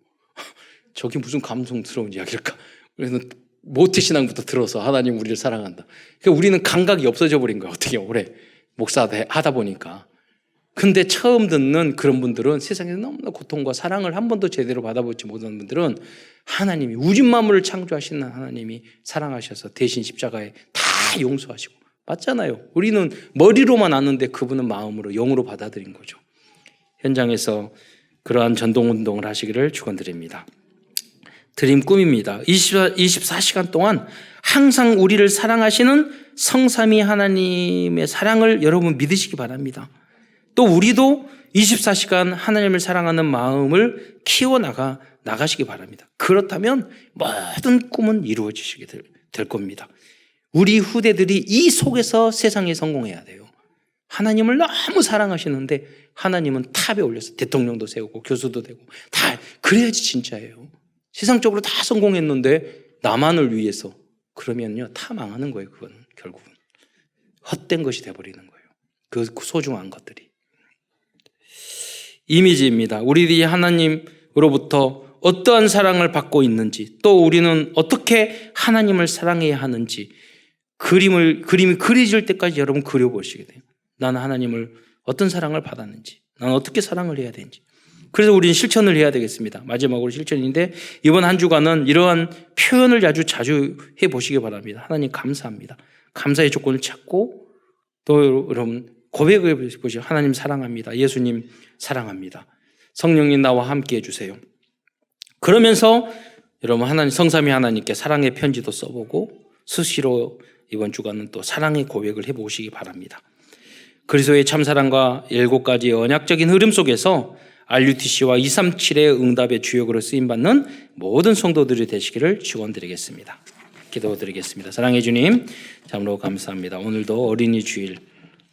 저게 무슨 감성스러운 이야기일까? 그래서 모태신앙부터 들어서 하나님 우리를 사랑한다. 그러니까 우리는 감각이 없어져 버린 거야. 어떻게 오래 목사 하다 보니까. 근데 처음 듣는 그런 분들은 세상에서 너무나 고통과 사랑을 한 번도 제대로 받아보지 못한 분들은 하나님이 우주 만물을 창조하시는 하나님이 사랑하셔서 대신 십자가에 다 용서하시고 맞잖아요. 우리는 머리로만 아는데 그분은 마음으로 영으로 받아들인 거죠. 현장에서 그러한 전동운동을 하시기를 축원드립니다. 드림 꿈입니다. 24시간 동안 항상 우리를 사랑하시는 성삼위 하나님의 사랑을 여러분 믿으시기 바랍니다. 또 우리도 24시간 하나님을 사랑하는 마음을 키워나가시기 바랍니다. 그렇다면 모든 꿈은 이루어지시게 될 겁니다. 우리 후대들이 이 속에서 세상에 성공해야 돼요. 하나님을 너무 사랑하시는데 하나님은 탑에 올려서 대통령도 세우고 교수도 되고 다 그래야지 진짜예요. 세상적으로 다 성공했는데 나만을 위해서 그러면요 다 망하는 거예요. 그건 결국은 헛된 것이 돼버리는 거예요. 그 소중한 것들이. 이미지입니다. 우리들이 하나님으로부터 어떠한 사랑을 받고 있는지 또 우리는 어떻게 하나님을 사랑해야 하는지 그림이 그려질 때까지 여러분 그려보시게 돼요. 나는 하나님을 어떤 사랑을 받았는지 나는 어떻게 사랑을 해야 되는지 그래서 우리는 실천을 해야 되겠습니다. 마지막으로 실천인데 이번 한 주간은 이러한 표현을 자주 해보시기 바랍니다. 하나님 감사합니다. 감사의 조건을 찾고 또 여러분 고백을 해보시고 하나님 사랑합니다. 예수님 사랑합니다. 성령님 나와 함께 해주세요. 그러면서 여러분 하나님 성삼위 하나님께 사랑의 편지도 써보고 수시로 이번 주간은 또 사랑의 고백을 해보시기 바랍니다. 그리스도의 참사랑과 7가지의 언약적인 흐름 속에서 RUTC와 237의 응답의 주역으로 쓰임받는 모든 성도들이 되시기를 축원드리겠습니다. 기도드리겠습니다. 사랑해 주님 참으로 감사합니다. 오늘도 어린이 주일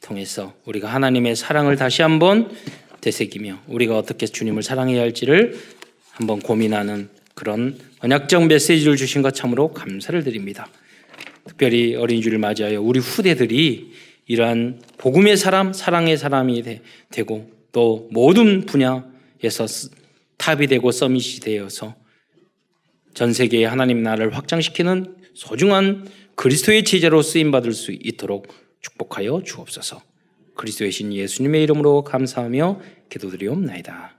통해서 우리가 하나님의 사랑을 다시 한번 되새기며 우리가 어떻게 주님을 사랑해야 할지를 한번 고민하는 그런 언약적 메시지를 주신 것 참으로 감사를 드립니다. 특별히 어린이 주일을 맞이하여 우리 후대들이 이러한 복음의 사람, 사랑의 사람이 되고 또 모든 분야에서 탑이 되고 서밋이 되어서 전 세계에 하나님 나라를 확장시키는 소중한 그리스도의 제자로 쓰임받을 수 있도록 축복하여 주옵소서. 그리스도의 신 예수님의 이름으로 감사하며 기도드리옵나이다.